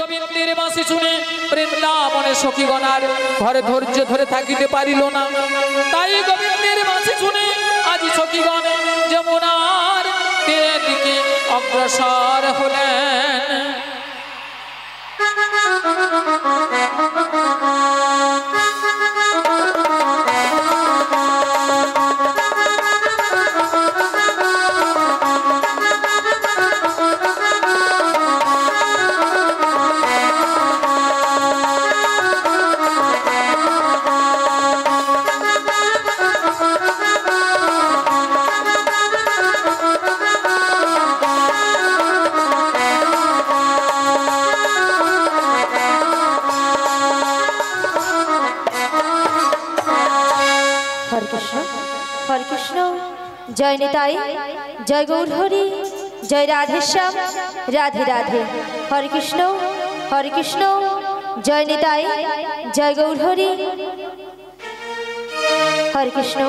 গোবিন্দের বাঁশি শুনে বৃন্দাবনে সখীগণার ঘরে ধৈর্য ধরে থাকিতে পারিল না। তাই গোবিন্দের বাঁশি শুনে আজ সখীগণ যমুনার তীরের দিকে অগ্রসর হলেন। हरे कृष्ण जय निताई जय गौर हरि जय राधे श्याम राधे राधे। हरे कृष्ण जय निताई जय गौर हरि। हरे कृष्ण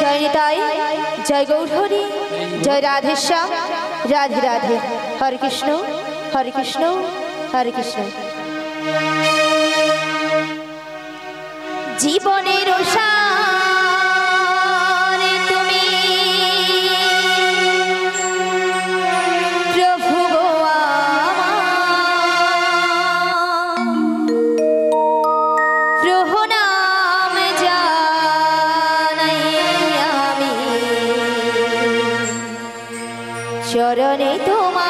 जय निताई जय गौर हरि जय राधे श्याम राधे राधे। हरे कृष्ण हरे कृष्ण। জীবনের সারে তুমি প্রভু গো প্রণাম জানাই আমি চরণে তোমার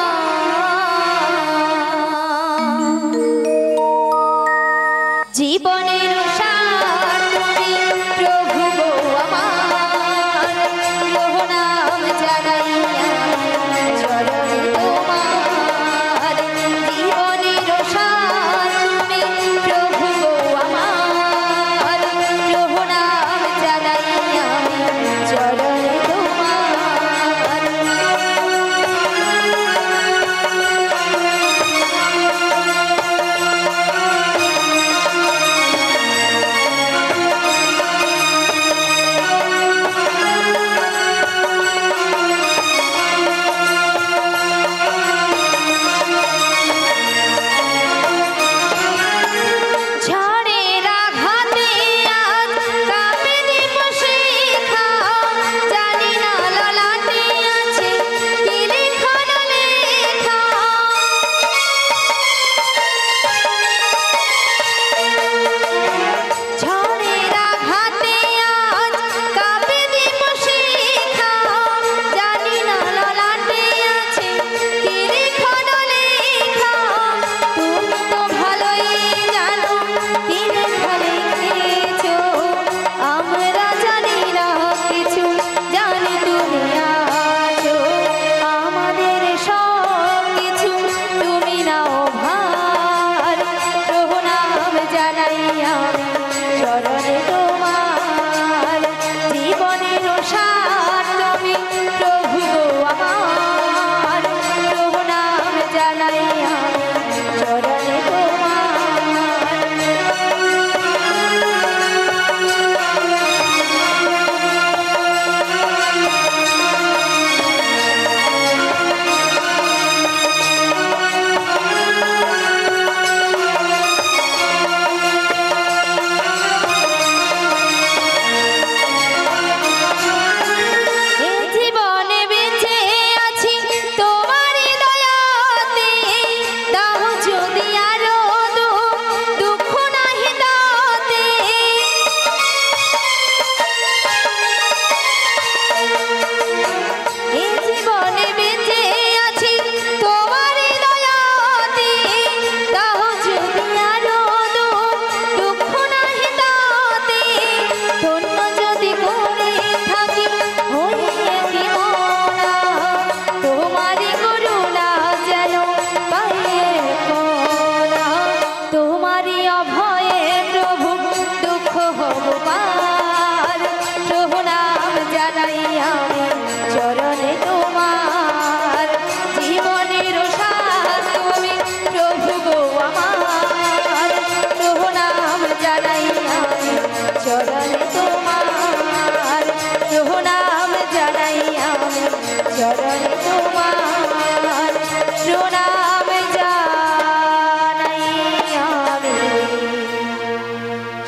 জীবনের প্রভু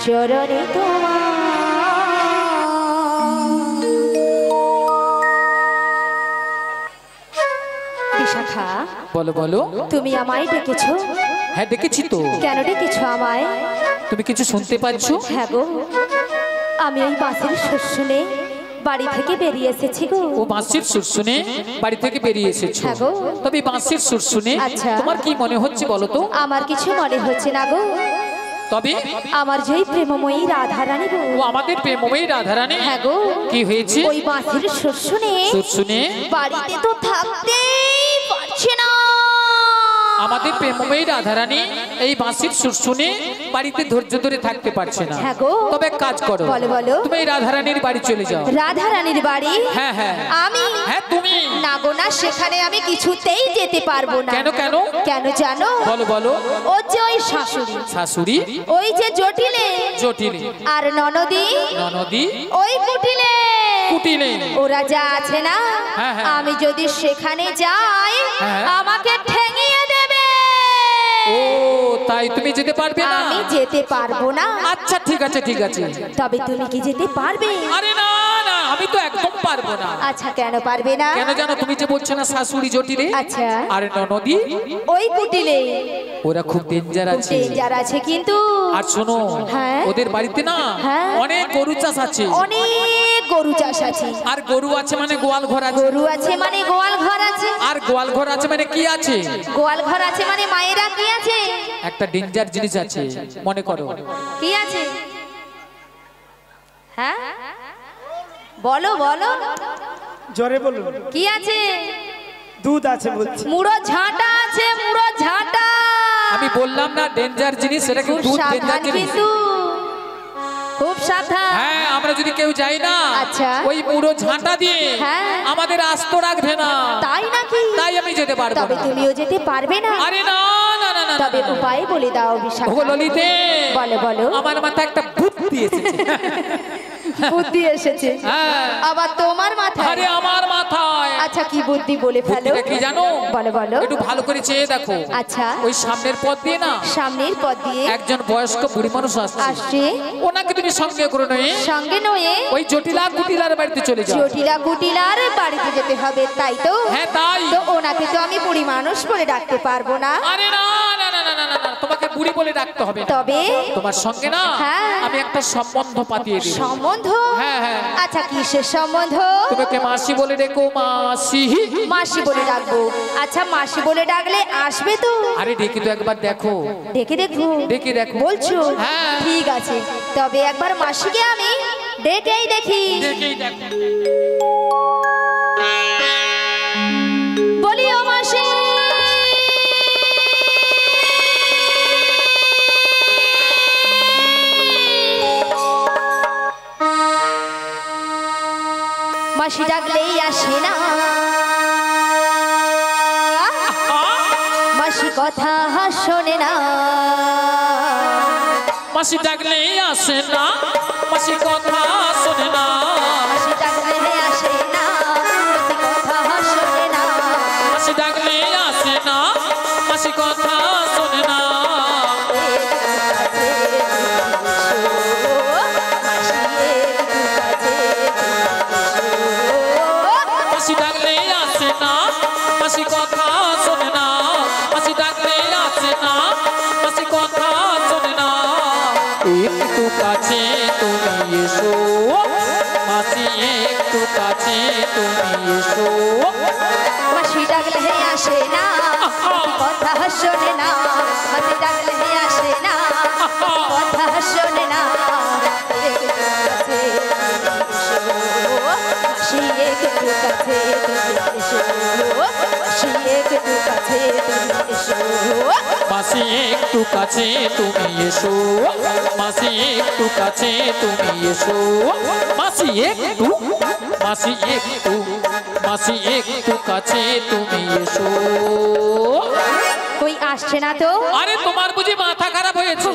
চরণে তোমার। বিশাখা, বলো বলো। তুমি আমায় ডেকেছো? হ্যাঁ ডেকেছি তো। কেন ডেকেছো আমায়? তুমি কিছু শুনতে পাচ্ছ? হ্যাঁ গো, আমি এই বাঁশির সুর শুনে বাড়ি থেকে বেরিয়ে এসেছি গো। ও বাঁশির সুর শুনে বাড়ি থেকে বেরিয়ে এসেছো? হ্যাঁ গো। তবে বাঁশির সুর শুনে আচ্ছা। তোমার কি মনে হচ্ছে বলো তো? আমার কিছু মনে হচ্ছে না গো। তবে আমার যেই প্রেমময়ী রাধারানী গো। ও আমাদের প্রেমময়ী রাধারানী। হ্যাঁ গো। কি হয়েছে? ওই বাঁশির সুর শুনে সুর শুনে বাড়িতে তো থাকতেই পারছে না। আমাদের প্রেমময়ী রাধারানী এই বাঁশির সুর শুনে বাড়িতে ধৈর্য ধরে থাকতে পারছে না। হ্যাঁ গো। তবে এক কাজ করো। বলো বলো। তুমি এই রাধারানীর বাড়ি চলে যাও। রাধারানীর বাড়ি? হ্যাঁ হ্যাঁ। আমি? হ্যাঁ তুমি। না গো না, সেখানে আমি কিছুতেই যেতে পারবো না। কেন কেন? কেন জানো? বলো বলো। ও যে ওই শাশুড়ি, শাশুড়ি, ওই যে জটিলে, জটিলে, আর ননদি, ননদি, ওই কুটিলে, কুটিলে, ওরা যা আছে না, হ্যাঁ, হ্যাঁ। আমি যদি সেখানে যাই হ্যাঁ। আমাকে ঠেঙিয়ে দেবে। ও তাই তুমি যেতে পারবে না? আমি যেতে পারবো না। আচ্ছা ঠিক আছে ঠিক আছে। তবে তুমি কি যেতে পারবে? আরে না না, আমি তো একদম পারবো না। আচ্ছা কেন পারবে না? কেন জানো? তুমি যে বলছো না শাশুড়ি জটিলে, আচ্ছা, আর ননদি, ওই কুটিলে ওরা খুব ডেঞ্জার আছে। ডেঞ্জার আছে কিন্তু। আর শোনো, হ্যাঁ। ওদের বাড়িতে না হ্যাঁ। অনেক গরু চাষ আছে। অনেক গরু চাষ আছে। আর গরু আছে মানে গোয়াল ঘর আছে। গরু আছে মানে গোয়াল ঘর আছে। আর গোয়াল ঘর আছে মানে কি আছে? গোয়াল ঘর আছে মানে মায়েরা কি আছে? একটা ডেঞ্জার জিনিস আছে, মনে করো। কি আছে? হ্যাঁ বলো বলো। জোরে বলুন। কি আছে? দুধ আছে বলছি। মুড়ো ঝাঁটা আছে, মুড়ো ঝাঁটা। আমি বললাম না ডেঞ্জার জিনিস, সেটা খুব কিন্তু ডেঞ্জার সাবধান জিনিস। কিন্তু, খুব সাবধান। হ্যাঁ, আমরা যদি কেউ যাই না, আচ্ছা। ওই মুড়ো ঝাঁটা দিয়ে হ্যাঁ। আমাদের আস্ত রাখবে না। তাই নাকি? তাই আমি যেতে পারবো তবে না। তুমিও যেতে পারবে না? আরে না না না না, তবে না। উপায় বলে দাও ও বিশাখা। ললিতে, বলো বলো। আমার মাথায় একটা বুদ্ধি এসেছে। বুদ্ধি এসেছে? হ্যাঁ। আবার তোমার মাথায়? আরে আমার মাথায়। আচ্ছা কি বুদ্ধি বলে ফেলো। বুদ্ধিটা কি জানো? বলো বলো। একটু ভালো করে চেয়ে দেখো। আচ্ছা। ওই সামনের পথ দিয়ে না সামনের পথ দিয়ে একজন বয়স্ক বুড়ি মানুষ আসছে। আসছে। ওনাকে তুমি সঙ্গে করে নয় সঙ্গে নয়ে ওই জটিলা কুটিলার বাড়িতে চলে যাও। জটিলা কুটিলার বাড়িতে যেতে হবে, তাই তো? হ্যাঁ তাই। তো ওনাকে তো আমি বুড়ি মানুষ বলে ডাকতে পারবো না। আরে না না না না না না, তোমাকে বুড়ি বলে ডাকতে হবে না। তবে তোমার সঙ্গে না হ্যাঁ। আমি একটা সম্বন্ধ পাতিয়ে দিই। সম্বন্ধ? হ্যাঁ হ্যাঁ। আচ্ছা কিসের সম্বন্ধ? তোমাকে মাসি বলে ডেকো, মাসি। মাসি বলে ডাকবো। আচ্ছা মাসি বলে ডাকলে আসবে তো? আরে ডেকে তো একবার দেখো। ডেকে দেখো? ডেকে দেখো। বলছো? হ্যাঁ। ঠিক আছে, তবে একবার মাসিকে আমি ডেকেই দেখি। ডেকেই দেখো। বলি ও মাসি, মাসি ডাকলেই আসে না, মাসি কথা শোনে না। মাসি ডাকলে আসে না, মাসি কথা শোনে না। মাসি ডাকলে আসে না, মাসি কথা শোনে না। মাসি ডাকলে আসে না, মাসি কথা শোনে না। মাসি ডাকলে আসে না, মাসি কথা শোনে না। মাসি ডাকলে আসে না, মাসি কথা শোনে না। একটু কাছে তুমি এসো, মাসি একটু কাছে তুমি এসো। মাসি ডাকলে আসে না, মাসি কথা শোনে না। মাসি ডাকলে আসে না, কথা শোনে না। মাসি একটু কাছে তুমি এসো, মাসি একটু কাছে তুমি এসো। মাসি একটু কাছে তুমি এসো, মাসি একটু কাছে তুমি এসো। মাসি একটু, মাসি একটু, মাসি একটু কাছে তুমি এসো। কই আসছে না তো? আরে তোমার বুঝি মাথা খারাপ হয়েছে?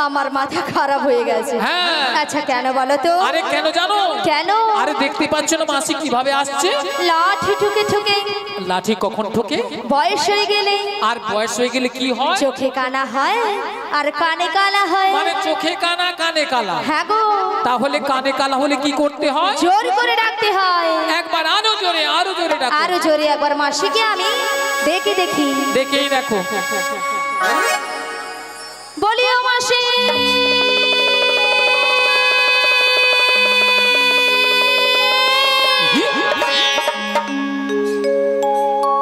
আমার মাথা খারাপ হয়ে গেছে। হ্যাঁ। আচ্ছা কেন বলো তো? আরে কেন জানো? কেন? আরে দেখতে পাচ্ছ না মাসি কিভাবে আসছে? লাঠি ঠুকে ঠুকে। লাঠি কখন ঠোকে? বয়স হয়ে গেলে। আর বয়স হয়ে গেলে কি হয়? চোখে কানা হয়, আর কানে কালা হয়। মানে চোখে কানা কানে কালা। হ্যাঁ গো। তাহলে কানে কালা হলে কি করতে হয়? জোর করে ডাকতে হয়। একবার আরো জোরে ডাকো। আরো জোরে একবার মাসিকে আমি দেখি দেখি। দেখেই দেখো। বলিও মাসি।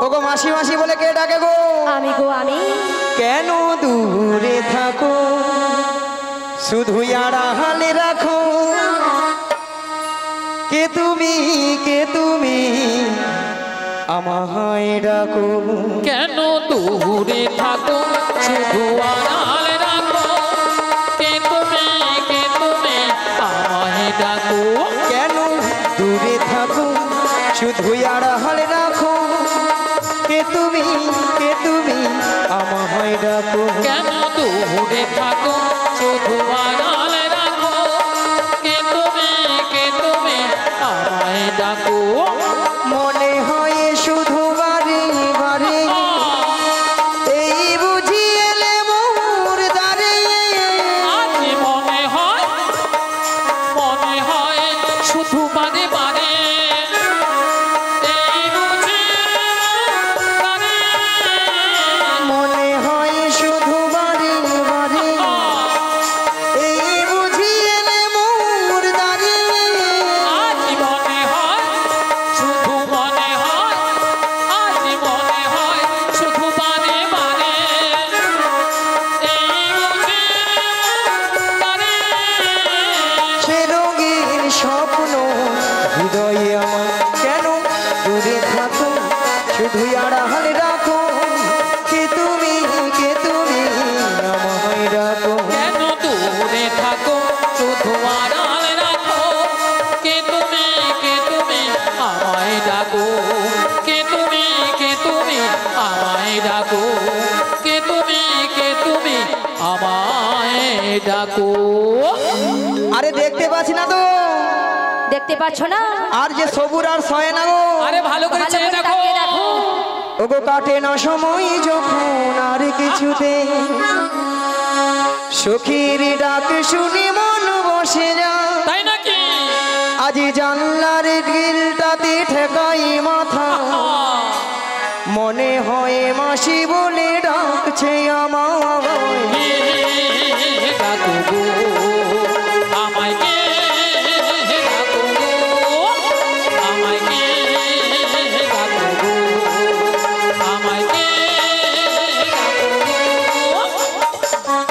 ওগো মাসি মাসি বলে কে ডাকে গো? আমি গো আমি। কেন দূরে থাকো শুধু আড়ালে রাখো, কে তুমি আমায় ডাকো। কেন দূরে থাকো শুধু আড়ালে রাখো, কে তুমি আমায় ডাকো। কেন দূরে থাকো শুধু আড়ালে রাখো, কে তুমি আমায় ডাকো। কেন দূরে থাকো শুধু আড়ালে রাখো, কে তুমি আমায় ডাকো। মনে হয় শুধু বারে বারে এই বুঝি এলে মোর দ্বারে। আজ মনে হয় শুধু বারে বারে এই বুঝি বারে। মনে হয় শুধু বারে বারে এই বুঝি এলে মোর দ্বারে। আজ মনে হয় শুধু আজ মনে হয় শুধু বারে বারে এই বুঝি বারে। সে রঙের স্বপ্ন হৃদয়ে আমার, কেন দূরে থাকো শুধু আড়ালে রাখো, কে তুমি আমায় ডাকো। কেন দূরে থাকো শুধু আড়ালে রাখো, কে তুমি আমায় ডাকো। কে তুমি আমায় ডাকো, কে তুমি আমায় ডাকো। আরে দেখতে পাচ্ছি না তো, দেখতে পাচ্ছ না? আর যে সবুর আর সয় না গো। আরে ভালো করে ভালো চেয়ে করে দেখো। তাকিয়ে দেখো। ওগো কাটে না সময় যখন আর কিছুতে, সখীর ডাক শুনি মন বসে যা। তাই নাকি? আজি জানলার গ্রিলটাতে ঠেকাই মাথা, মনে হয় মাসি বলে ডাকছে আমায়। ডাকো গো আমায়, কে ডাকো গো আমায়, কে ডাকো গো আমায়, কে ডাকো গো।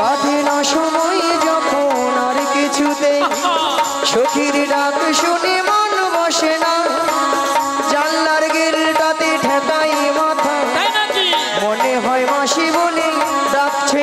কাটে না সময় যখন আর কিছুতে, সখীর ডাক শুনি মন বসে না, জানলার গ্রিলটাতে ঠেকাই মাথা, তাই নাকি? মনে হয় মাসি বলে ডাকছে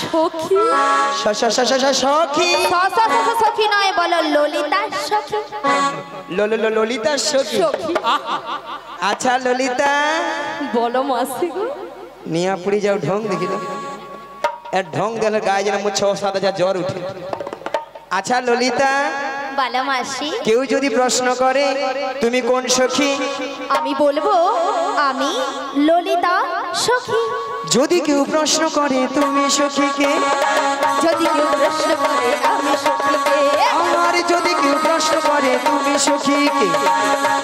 সখী সখী সখী নয়, বলো ললিতা সখী। ললিতা সখী। সখী আচ্ছা ললিতা, বলো মাসি গো। নিয়া পুরি যাও ঢং দেখিল, এর ঢং দিলে গায়ে যেন 6-7 জ্বর উঠে। আচ্ছা ললিতা, বলো মাসি। কেউ যদি প্রশ্ন করে তুমি কোন সখী, আমি বলবো আমি ললিতা সখী। যদি কেউ প্রশ্ন করে তুমি সখীকে, যদি কেউ প্রশ্ন করে আমি সখীকে, আমার যদি কেউ প্রশ্ন করে তুমি সখীকে,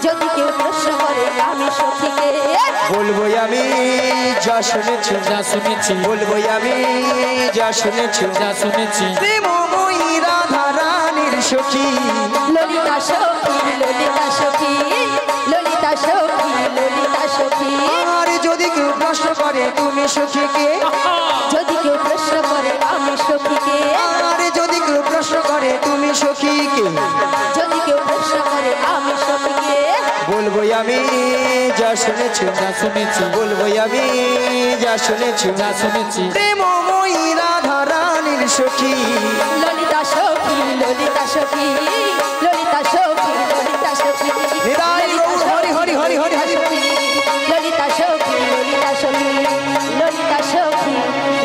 যদি কেউ প্রশ্ন করে আমি সখীকে, বলবো আমি যা শুনেছি, যা শুনেছি, বলবো আমি যা শুনেছি, যা শুনেছি, প্রেমময়ী রাধা রানীর সখী। ললিতা সখী, ললিতা সখী, ললিতা সখী, ললিতা সখী। আর যদি কেউ প্রশ্ন করে তুমি সখীকে, যদি কেউ প্রশ্ন করে আমি সখীকে, আর যদি কেউ প্রশ্ন করে তুমি সখীকে, যদি কেউ প্রশ্ন করে আমি সখীকে, বলবো আমি যা শুনেছি, যা শুনেছি, বলবো আমি যা শুনেছি, যা শুনেছি, প্রেমময়ী রাধা রানীর সখী। ললিতা সখী, ললিতা সখী, ললিতা সখী, ললিতা সখী, নিতাই গৌর হরি হরি হরি হরি হরি। ললিতা সখী, ললিতা সখী, ললিতা সখী,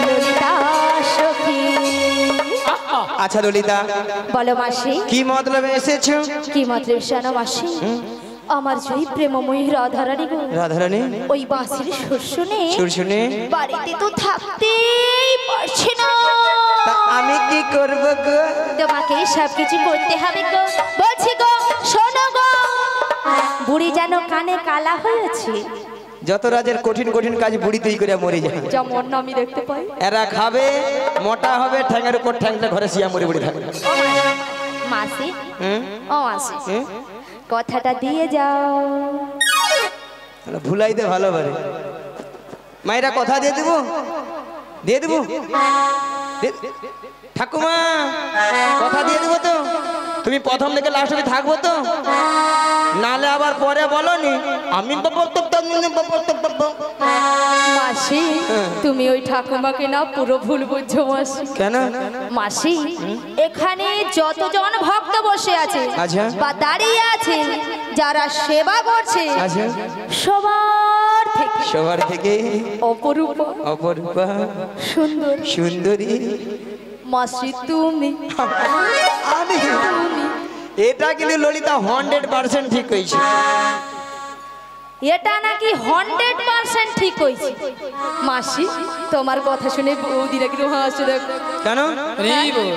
ললিতা সখী। আচ্ছা ললিতা, বলো মাসি, কি মতলবে এসেছো? কি মাত্র জানো মাসি? আমার জয়ী প্রেমময়ী রাধারানী গো, রাধারানী ওই বাঁশির সুর শুনে সুর শুনে বাড়িতে তো থাকতেই পারছে না। তা আমি কি করব গো? তোমাকে সব কিছু করতে হবে গো। বলছি গো, শোনো গো, বুড়ি যেন কানে কালা হয়েছে, যত রাজের কঠিন কঠিন কাজ বুড়ি তুই করে মরে যায়। যেমন আমি দেখতে পাই। এরা খাবে, মোটা হবে, ঠ্যাঙের উপর ঠ্যাংটা ঘরে শিয়া মরে মরে থাকবে। মাসি, হুম? ও মাসি, হুম? কথাটা দিয়ে যাও। ভুলাইতে ভালো পারে। মায়েরা কথা দিয়ে দেবো, দিয়ে দেবো। ঠাকুমা কথা দিয়ে দেবো তো, তুমি প্রথম থেকে লাস্ট অবধি থাকবো তো, নালে আবার পরে বলো নি আমি মাসি, তুমি ওই ঠাকুমাকে না পুরো ভুল বুঝছো মাসি। কেন? মাসি, এখানে যতজন ভক্ত বসে আছে আচ্ছা। বা দাঁড়িয়ে আছে, যারা সেবা করছে, আচ্ছা, সবার থেকে সবার থেকে অপরূপ অপরূপা সুন্দর সুন্দরী মাসি তুমি। আমি। এটা কিন্তু ললিতা 100% ঠিক হয়েছে। এটা নাকি 100% ঠিক হয়েছে। মাসি, তোমার কথা শুনে বৌদিরা কিরকম হাসছে দেখো। কেন? রে বউ,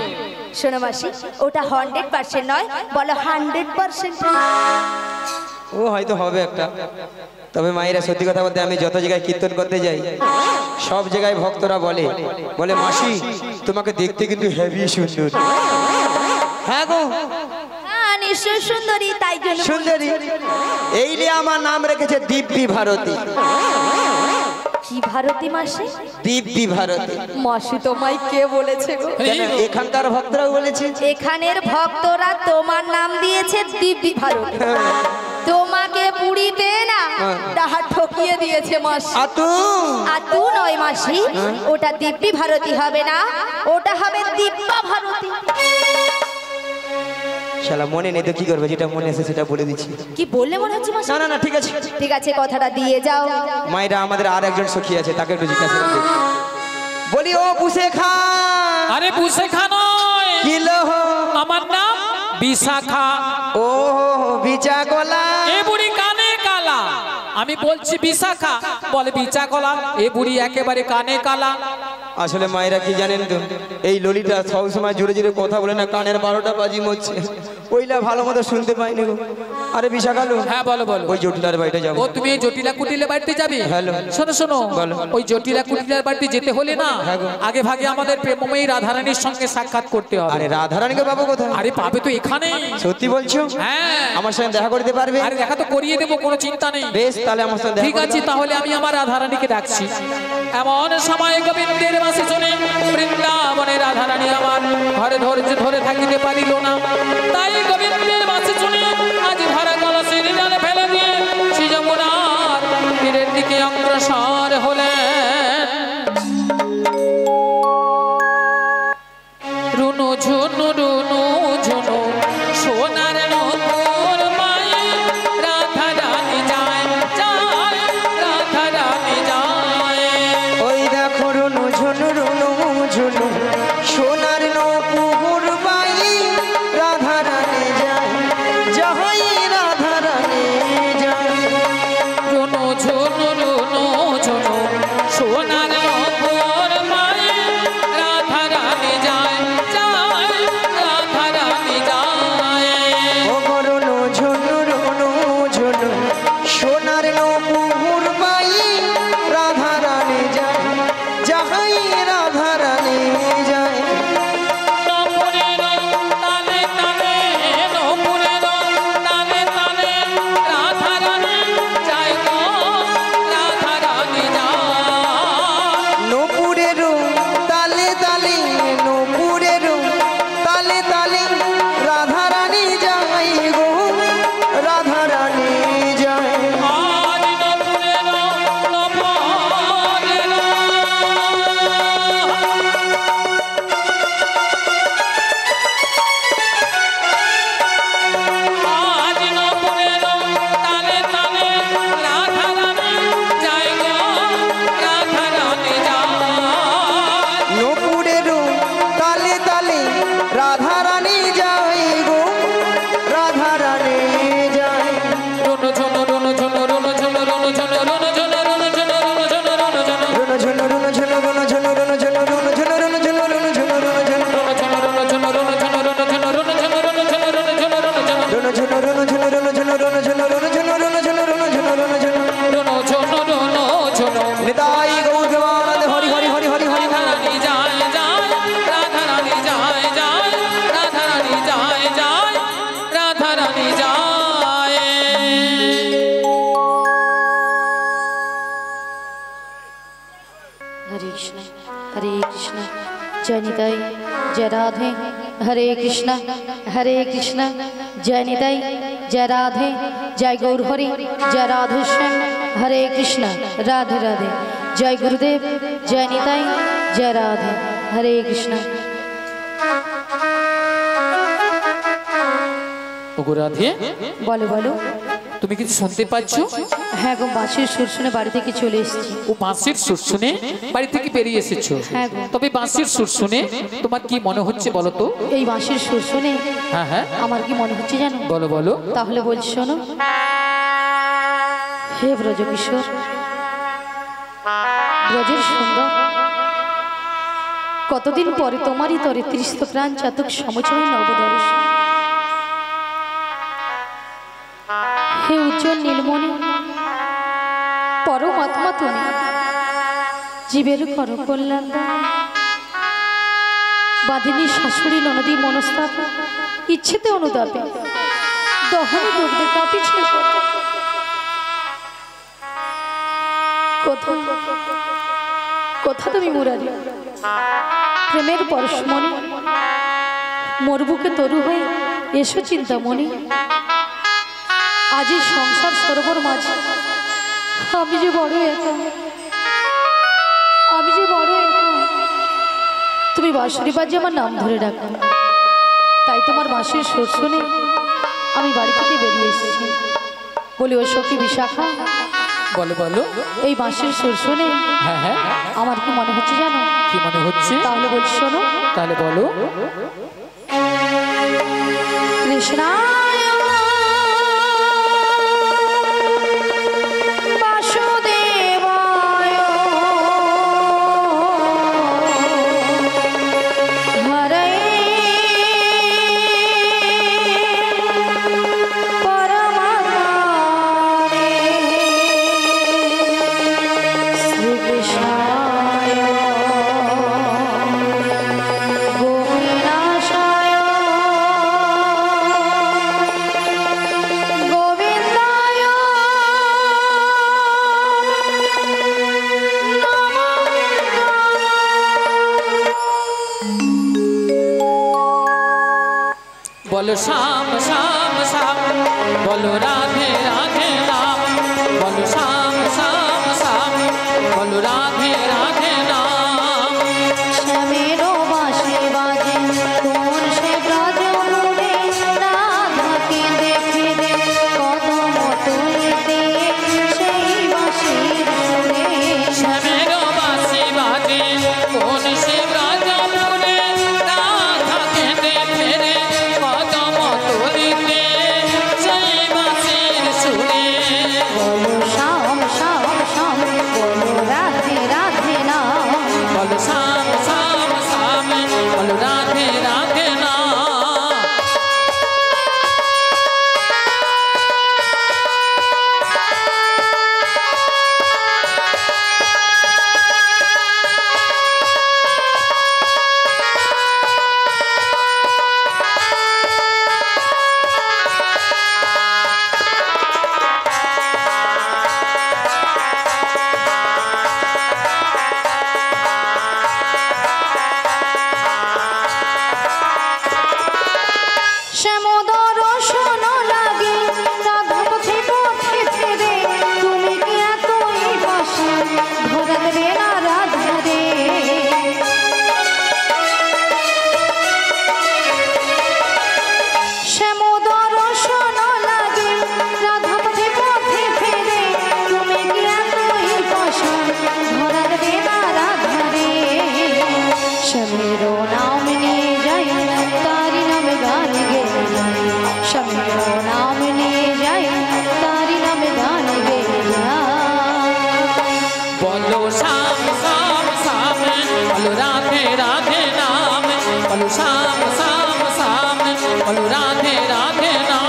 শোনো মাসি, ওটা 100% নয়, বলো 100%। ও হয়তো হবে একটা। তবে মায়েরা সত্যি কথা বলতে, আমি যত জায়গায় কীর্তন করতে যাই সব জায়গায় ভক্তরা বলে বলে মাসি তোমাকে দেখতে কিন্তু হেভি সুন্দর। হ্যাঁ গো হ্যাঁ, নিশ্চয় সুন্দরী, তাই জন্য সুন্দরী। এই নিয়ে আমার নাম রেখেছে দিব্যি ভারতী। কি ভারতী মাসি? দিব্যি ভারতী। মাসি তোমায় কে বলেছে গো? কেন? এখানকার ভক্তরাও বলেছে। এখানের ভক্তরা তোমার নাম দিয়েছে দিব্যি ভারতী। তোমাকে পুরীতে না তাহা ঠকিয়ে দিয়েছে মাসি। আতু আতু নয় মাসি, ওটা দিব্যি ভারতী হবে না, ওটা হবে দিব্যা ভারতী। শালা মনে নেই তো কি করবে, যেটা মনে আছে সেটা বলে দিচ্ছি। কি বললে মনে হচ্ছে মাসি? না না না, ঠিক আছে। ঠিক আছে, কথাটা দিয়ে যাও। মায়েরা আমাদের আর একজন সখী আছে, তাকে একটু জিজ্ঞাসা করতে বলি। ও বুসে খা। আরে বুঝে নয়, কি লহ? আমার নাম বিশাখা। ও বিচা গলা। এ বুড়ি কানে কালা, আমি বলছি বিশাখা, বলে বিচা কলা। এ বুড়ি একেবারে কানে কালা। আসলে মায়েরা কি জানেন তো, এই ললিতা সবসময় জোরে জোরে কথা বলে না, কানের 12টা বাজি মরছে, ওইলা ভালো মতো শুনতে পাইনি গো। আরে বিশাখালু, হ্যাঁ বলো বলো। ওই জটিলার বাড়িতে যাবো। ও তুমি এই জটিলা কুটিলের বাড়িতে যাবে? হ্যালো। শোনো শোনো, বলো। ওই জটিলা কুটিলের বাড়িতে যেতে হলে না হ্যাঁ গো। আগে ভাগে আমাদের প্রেমময়ী রাধারানীর সঙ্গে সাক্ষাৎ করতে হবে। আরে রাধারানীকে পাবো কোথায়? আরে পাবে তো এখানেই। সত্যি বলছো? হ্যাঁ, আমার সঙ্গে দেখা করতে পারবে? আরে দেখা তো করিয়ে দেবো, কোনো চিন্তা নেই। বেশ, তাহলে আমার সঙ্গে দেখা ঠিক আছে, তাহলে আমি আমার রাধারানীকে ডাকছি। এমন সময় গোবিন্দের মাসে শুনে বৃন্দাবনে রাধারানী আমার ঘরে ধৈর্য ধরে থাকিতে পারিল না। তাই গোবিন্দের মাসে শুনে আজ ভরা কলসের ডালে ফেলে দিয়ে শ্রী যমুনার তীরের দিকে অগ্রসর হলেন। রুনু ঝুনু সোনার নপুর মায়ে রাধা রানী যায় যায় রাধা রানী যায়। ওই দেখো রুনু ঝুনু সোনার নপুর বাই রাধা রানী যায় যাহাই রাধা রানী যায়। রুনু ঝুনু সোনার নপুর মায়ে রাধা রানী যায় যায় রাধা রানী যায়। ও গো রুনু ঝুনু সোনার নপুর বাই রাধা রানী যায় যাহাই রাধা রানী যায়। নপুরের তালে তালে নপুরের তালে তালে রাধা রানী যায় গো রাধা রানী যায়। নপুরের তালে তালে নপুরের তালে তালে রাধা রানী যায় গো রাধা রানী যায়। আজ নপুরের নপুরের আজ নপুরের তালে তালে রাধা রানী যায় গো রাধা রানী যায়। নপুরের তালে তালে রাধা রানী যায় গো রাধা রানী যায়। রুনু ঝুনু রুনু ঝুনু রুনু ঝুনু রুনু ঝুনু রুনু ঝুনু রুনু ঝুনু রুনু ঝুনু রুনু ঝুনু রুনু ঝুনু রুনু ঝুনু রুনু ঝুনু রুনু ঝুনু রুনু ঝুনু রুনু ঝুনু রুনু ঝুনু রুনু ঝুনু নিতাই গৌর দেবানন্দ হরি হরি হরি হরি হরি হরি। हरे कृष्ण जय निताई जय राधे। हरे कृष्ण जय निताई जय राधे जय गौर हरि जय राधे श्याम। हरे कृष्ण राधे राधे जय गुरुदेव जय निताई जय राधे। हरे कृष्ण। ওগো রাধে বলো বলো। তুমি কিছু শুনতে পাচ্ছ? হ্যাঁ গো, বাঁশির সুর শুনে বাড়ি থেকে চলে এসেছি। ও বাঁশির সুর শুনে বাড়ি থেকে বেরিয়ে এসেছো? হ্যাঁ গো। তবে বাঁশির সুর শুনে তোমার কি মনে হচ্ছে বলো তো? এই বাঁশির সুর শুনে হ্যাঁ হ্যাঁ আমার কি মনে হচ্ছে জানো? বলো বলো। তাহলে বলছি শোনো। হে ব্রজ কিশোর, ব্রজের সুন্দর, কতদিন পরে তোমারই তরে তৃষ্ণ প্রাণ চাতক সমচয় নবদর্শ। হে উজ্জ্বল নীলমণি, পরমাত্মা তুমি, জীবের কর কল্যাণ দান। বাঁধিনী শাশুড়ি ননদী মনস্তাপ ইচ্ছেতে অনুতাপে দহনে ডুবতে কাঁপিছিল কোথা কোথা তুমি মুরারি প্রেমের পরশমণি, মোর বুকে তরু হয়ে এসো চিন্তামণি। আজ এই সংসার সরোবর মাঝে আমি যে বড় একা, আমি যে বড় একা। তুমি বাঁশরি বাজে আমার নাম ধরে ডাকো, তাই তোমার বাঁশির সুর শুনে আমি বাড়ি থেকে বেরিয়ে এসেছি। বলি ও সখী বিশাখা, বলো বলো। এই বাঁশির সুর শুনে হ্যাঁ হ্যাঁ আমার কি মনে হচ্ছে জানো? কি মনে হচ্ছে? তাহলে বলছি শোনো। তাহলে বলো। কৃষ্ণ বলো শ্যাম শ্যাম শ্যাম, বলো রাধে রাধে নাম, বলো শ্যাম শ্যাম শ্যাম, বলো রাধে রাধে নাম। শ্যামেরও বাঁশি বাজে কোন সে ব্রজে বলো রাধে রাধে না।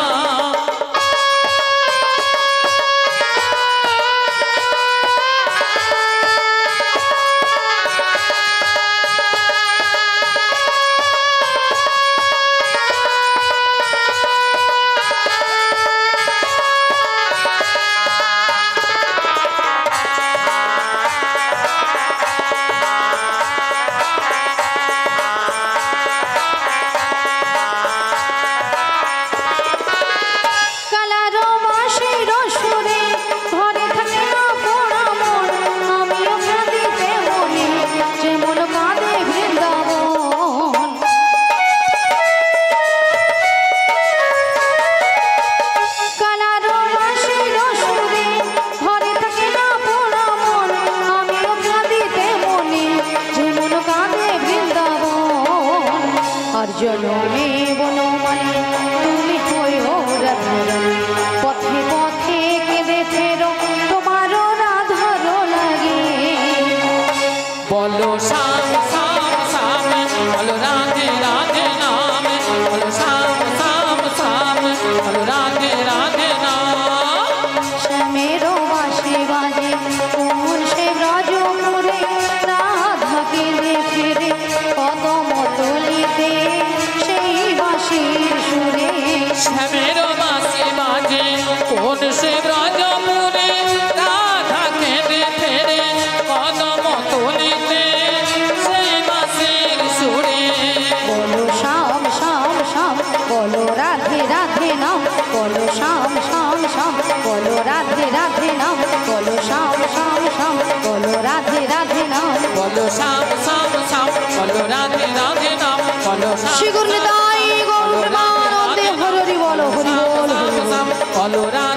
কালারো বাঁশির সুরে ঘরে থাকে না পোড়া মন, আমিও কাঁদিতে মনে যেমন কাঁদে বৃন্দাবন। কালারো বাঁশির সুরে ঘরে থাকে না পোড়া মন, আমিও কাঁদিতে মনে যেমন কাঁদে বৃন্দাবন। আর জনমে বনমালী তুমি হইও রাধারানী, পথে পথে কেঁদে ফেরো তোমারও রাধার লাগে। বলো শ্যাম শ্যাম শ্যাম বলো রাধে রাধে নাম, বলো শ্যাম শ্যাম শ্যাম বলো রাধে রাধে নাম। শ্যামেরও বাঁশি বাজে কোমল সে ব্রজপুরে, রাধা কেঁদে ফিরে কদম তলিতে সেই বাঁশির সুরে। শ্যামের বাঁশি বাজে কোন সে ব্রজপুরে, রাধা কেঁদে ফেরে কদম তলিতে সেই বাঁশির সুরে। বলো শ্যাম শ্যাম শ্যাম বলো রাধে রাধে নাম, বলো শ্যাম শ্যাম শ্যাম বলো রাধে রাধে নাম, বলো শ্যাম শ্যাম শ্যাম বলো রাধে রাধে নাম। বলো শ্যাম শ্যাম শ্যাম বলো রাধে রাধে নাম, বলো শ্রী গুরু নিতাই গৌর প্রেমানন্দে হরি বল হরি বল হরি বল। বলো রাধে